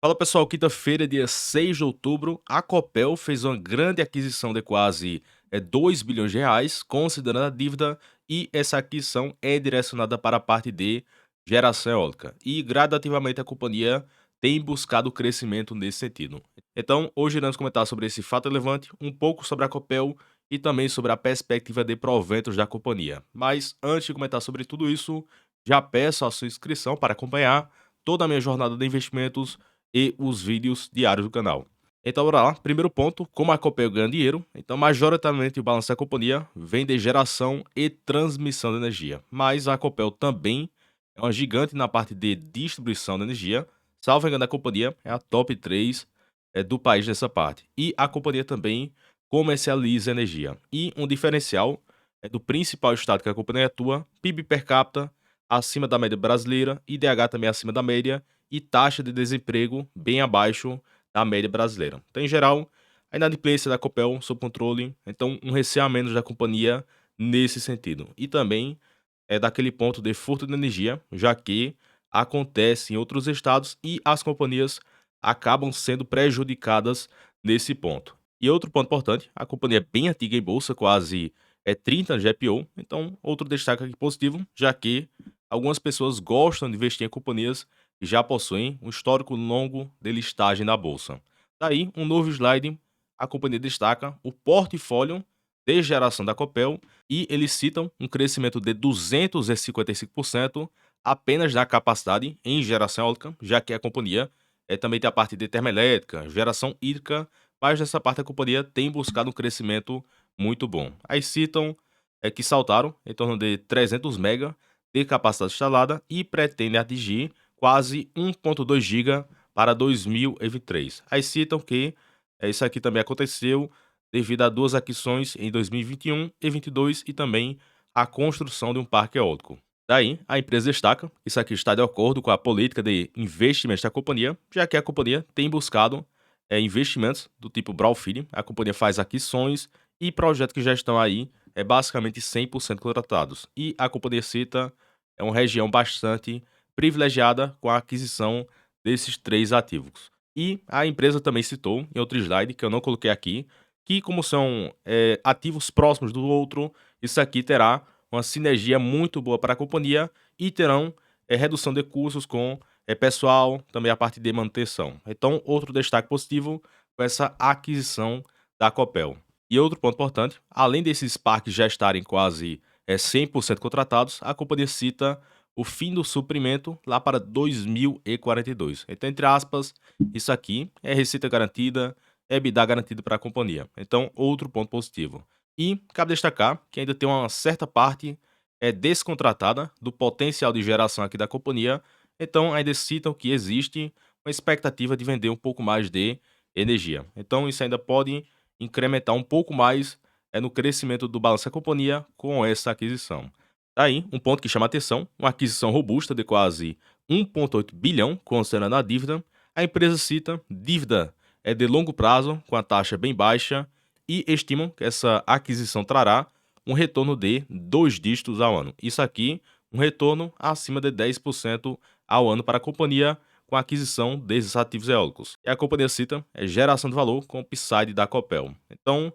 Fala pessoal, quinta-feira, dia 6 de outubro, a Copel fez uma grande aquisição de quase 2 bilhões de reais, considerando a dívida, e essa aquisição é direcionada para a parte de geração eólica. E gradativamente a companhia tem buscado crescimento nesse sentido. Então, hoje iremos comentar sobre esse fato relevante, um pouco sobre a Copel e também sobre a perspectiva de proventos da companhia. Mas antes de comentar sobre tudo isso, já peço a sua inscrição para acompanhar toda a minha jornada de investimentos e os vídeos diários do canal. Então, bora lá. Primeiro ponto, como a Copel ganha dinheiro, então majoritariamente o balanço da companhia vem de geração e transmissão de energia. Mas a Copel também é uma gigante na parte de distribuição de energia. Salvo engano, a companhia é a top 3 do país nessa parte. E a companhia também comercializa energia. E um diferencial é do principal estado que a companhia atua, PIB per capita acima da média brasileira, IDH também acima da média e taxa de desemprego bem abaixo da média brasileira. Então, em geral, a inadimplência da Copel sob controle, então um receio a menos da companhia nesse sentido. E também é daquele ponto de furto de energia, já que acontece em outros estados e as companhias acabam sendo prejudicadas nesse ponto. E outro ponto importante, a companhia é bem antiga em bolsa, quase 30 anos de IPO, então outro destaque aqui positivo, já que algumas pessoas gostam de investir em companhias que já possuem um histórico longo de listagem na bolsa. Daí, um novo slide, a companhia destaca o portfólio de geração da Copel e eles citam um crescimento de 255% apenas na capacidade em geração eólica, já que a companhia também tem a parte de termoelétrica, geração hídrica, mas nessa parte a companhia tem buscado um crescimento muito bom. Aí citam que saltaram em torno de 300 mega de capacidade instalada e pretendem atingir quase 1.2 GB para 2023. Aí citam que isso aqui também aconteceu devido a duas aquisições em 2021 e 22 e também a construção de um parque eólico. Daí, a empresa destaca que isso aqui está de acordo com a política de investimentos da companhia, já que a companhia tem buscado investimentos do tipo brownfield. A companhia faz aquisições e projetos que já estão aí basicamente 100% contratados. E a companhia cita uma região bastante privilegiada com a aquisição desses três ativos. E a empresa também citou em outro slide, que eu não coloquei aqui, que como são ativos próximos do outro, isso aqui terá uma sinergia muito boa para a companhia e terão redução de custos com pessoal, também a parte de manutenção. Então, outro destaque positivo com essa aquisição da Copel. E outro ponto importante, além desses parques já estarem quase 100% contratados, a companhia cita o fim do suprimento lá para 2042. Então, entre aspas, isso aqui é receita garantida, é EBITDA garantido para a companhia. Então, outro ponto positivo. E cabe destacar que ainda tem uma certa parte descontratada do potencial de geração aqui da companhia, então ainda citam que existe uma expectativa de vender um pouco mais de energia. Então, isso ainda pode incrementar um pouco mais no crescimento do balanço da companhia com essa aquisição. Daí, um ponto que chama a atenção, uma aquisição robusta de quase 1,8 bilhão, considerando a dívida. A empresa cita dívida é de longo prazo, com a taxa bem baixa, e estimam que essa aquisição trará um retorno de 2 dígitos ao ano. Isso aqui, um retorno acima de 10% ao ano para a companhia com a aquisição desses ativos eólicos. E a companhia cita geração de valor com o upside da Copel. Então,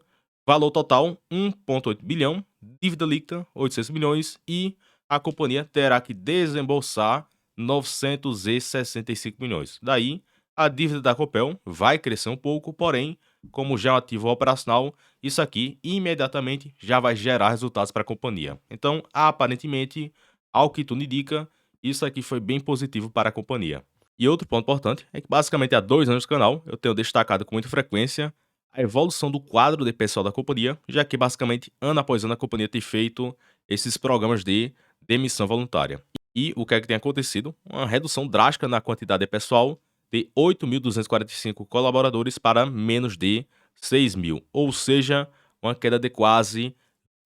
valor total 1,8 bilhão, dívida líquida 800 milhões e a companhia terá que desembolsar 965 milhões. Daí, a dívida da Copel vai crescer um pouco, porém, como já é um ativo operacional, isso aqui imediatamente já vai gerar resultados para a companhia. Então, aparentemente, ao que tudo indica, isso aqui foi bem positivo para a companhia. E outro ponto importante é que basicamente há 2 anos no canal eu tenho destacado com muita frequência a evolução do quadro de pessoal da companhia, já que basicamente ano após ano a companhia tem feito esses programas de demissão voluntária. E o que é que tem acontecido? Uma redução drástica na quantidade de pessoal de 8.245 colaboradores para menos de 6.000, ou seja, uma queda de quase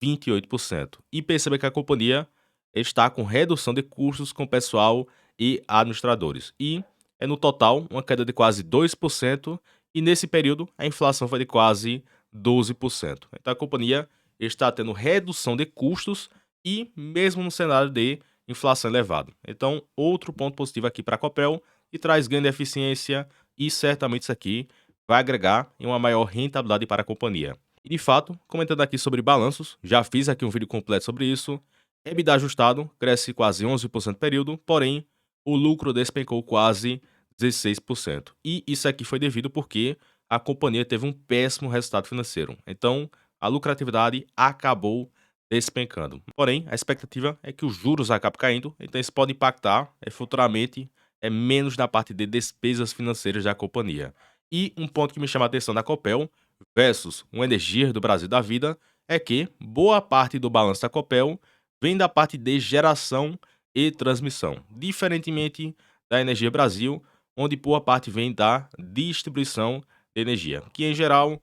28%. E perceba que a companhia está com redução de custos com pessoal e administradores. E é no total uma queda de quase 2%, e nesse período a inflação foi de quase 12%. Então a companhia está tendo redução de custos e mesmo no cenário de inflação elevada. Então, outro ponto positivo aqui para a Copel, e traz ganho de eficiência e certamente isso aqui vai agregar em uma maior rentabilidade para a companhia. E de fato, comentando aqui sobre balanços, já fiz aqui um vídeo completo sobre isso. EBITDA ajustado cresce quase 11% no período, porém o lucro despencou quase 16%. E isso aqui foi devido porque a companhia teve um péssimo resultado financeiro. Então, a lucratividade acabou despencando. Porém, a expectativa é que os juros acabem caindo, então isso pode impactar futuramente menos na parte de despesas financeiras da companhia. E um ponto que me chama a atenção da Copel versus uma Energia do Brasil da vida é que boa parte do balanço da Copel vem da parte de geração e transmissão, diferentemente da Energia Brasil, onde boa parte vem da distribuição de energia, que em geral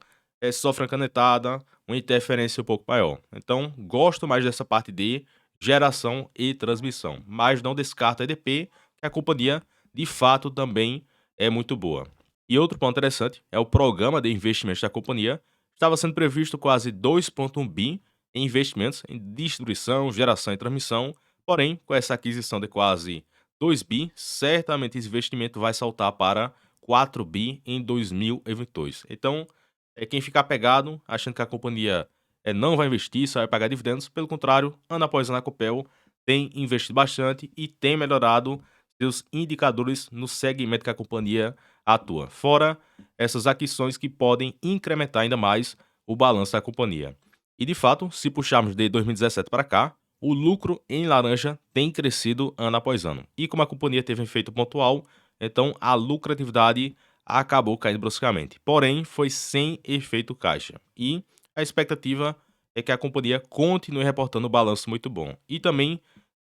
sofre uma canetada, uma interferência um pouco maior. Então, gosto mais dessa parte de geração e transmissão, mas não descarto a EDP, que a companhia de fato também é muito boa. E outro ponto interessante é o programa de investimentos da companhia. Estava sendo previsto quase 2,1 bi em investimentos em distribuição, geração e transmissão, porém, com essa aquisição de quase 2 bi, certamente esse investimento vai saltar para 4 bi em 2022. Então, quem ficar pegado, achando que a companhia não vai investir, só vai pagar dividendos, pelo contrário, ano após ano a Copel tem investido bastante e tem melhorado seus indicadores no segmento que a companhia atua. Fora essas aquisições que podem incrementar ainda mais o balanço da companhia. E de fato, se puxarmos de 2017 para cá, o lucro em laranja tem crescido ano após ano. E como a companhia teve um efeito pontual, então a lucratividade acabou caindo bruscamente. Porém, foi sem efeito caixa. E a expectativa é que a companhia continue reportando um balanço muito bom. E também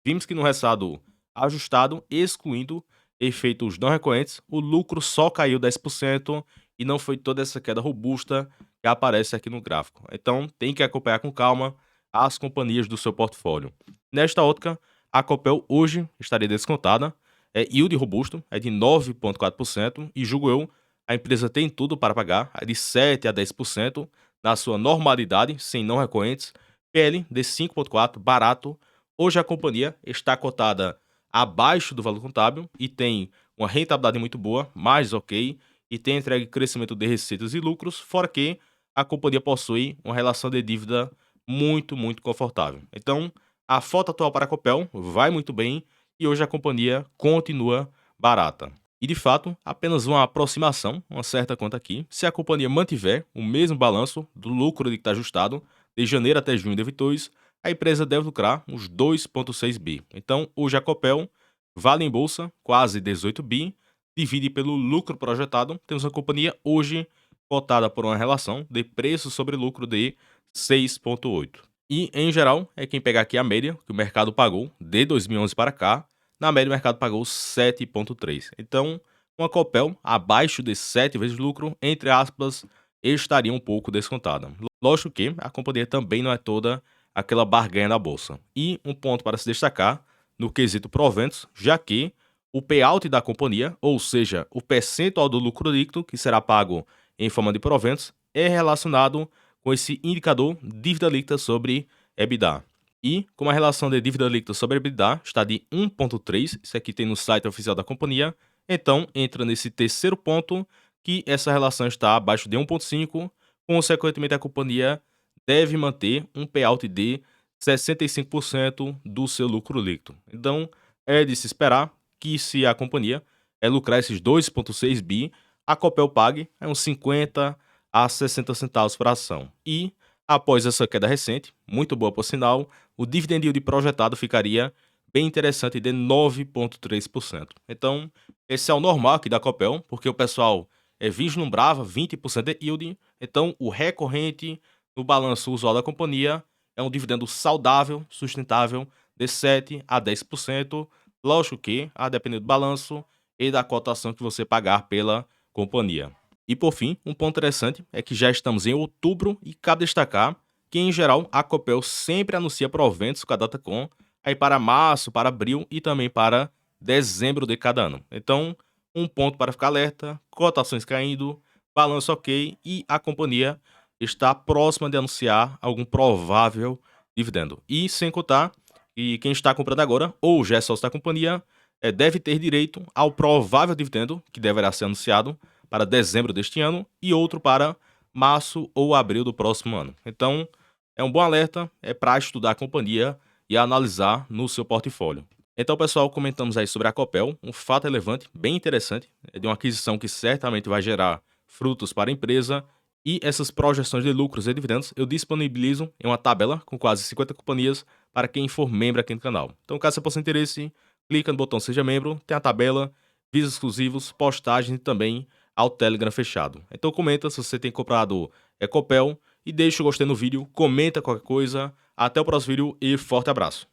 vimos que no resultado ajustado, excluindo efeitos não recorrentes, o lucro só caiu 10% e não foi toda essa queda robusta que aparece aqui no gráfico. Então, tem que acompanhar com calma as companhias do seu portfólio. Nesta ótica, a Copel hoje estaria descontada, yield robusto é de 9,4% e julgo eu, a empresa tem tudo para pagar, de 7 a 10% na sua normalidade, sem não recorrentes, PL de 5,4, barato. Hoje a companhia está cotada abaixo do valor contábil e tem uma rentabilidade muito boa, mais ok, e tem entregue crescimento de receitas e lucros, fora que a companhia possui uma relação de dívida muito, muito confortável. Então, a foto atual para a Copel vai muito bem e hoje a companhia continua barata. E de fato, apenas uma aproximação, uma certa conta aqui, se a companhia mantiver o mesmo balanço do lucro líquido ajustado de janeiro até junho de 2022, a empresa deve lucrar uns 2,6 bi. Então, hoje a Copel vale em bolsa quase 18 bi, divide pelo lucro projetado, temos uma companhia hoje cotada por uma relação de preço sobre lucro de 6,8. E, em geral, quem pegar aqui a média que o mercado pagou de 2011 para cá, na média o mercado pagou 7,3. Então, uma Copel abaixo de 7 vezes lucro, entre aspas, estaria um pouco descontada. Lógico que a companhia também não é toda aquela barganha da bolsa. E um ponto para se destacar no quesito proventos, já que o payout da companhia, ou seja, o percentual do lucro líquido que será pago em forma de proventos, é relacionado com esse indicador dívida líquida sobre EBITDA. E como a relação de dívida líquida sobre EBITDA está de 1,3, isso aqui tem no site oficial da companhia, então entra nesse terceiro ponto que essa relação está abaixo de 1,5, consequentemente a companhia deve manter um payout de 65% do seu lucro líquido. Então, é de se esperar que se a companhia lucrar esses 2,6 bi, a Copel pague uns 50 a 60 centavos por ação. E, após essa queda recente, muito boa por sinal, o dividend yield projetado ficaria bem interessante de 9,3%. Então, esse é o normal aqui da Copel, porque o pessoal vislumbrava 20% de yield, então o recorrente no balanço usual da companhia é um dividendo saudável, sustentável, de 7 a 10%, lógico que a depender do balanço e da cotação que você pagar pela companhia. E por fim, um ponto interessante é que já estamos em outubro e cabe destacar que, em geral, a Copel sempre anuncia proventos com a Datacom aí para março, para abril e também para dezembro de cada ano. Então, um ponto para ficar alerta, cotações caindo, balanço ok e a companhia está próxima de anunciar algum provável dividendo. E sem contar que quem está comprando agora, ou já é sócio da companhia, deve ter direito ao provável dividendo, que deverá ser anunciado, para dezembro deste ano e outro para março ou abril do próximo ano. Então, é um bom alerta, é para estudar a companhia e analisar no seu portfólio. Então, pessoal, comentamos aí sobre a Copel, um fato relevante, bem interessante, é de uma aquisição que certamente vai gerar frutos para a empresa, e essas projeções de lucros e dividendos eu disponibilizo em uma tabela com quase 50 companhias para quem for membro aqui no canal. Então, caso você possa interesse, clica no botão Seja Membro, tem a tabela, vídeos exclusivos, postagens e também ao Telegram fechado. Então comenta se você tem comprado Copel e deixa o gostei no vídeo, comenta qualquer coisa. Até o próximo vídeo e forte abraço.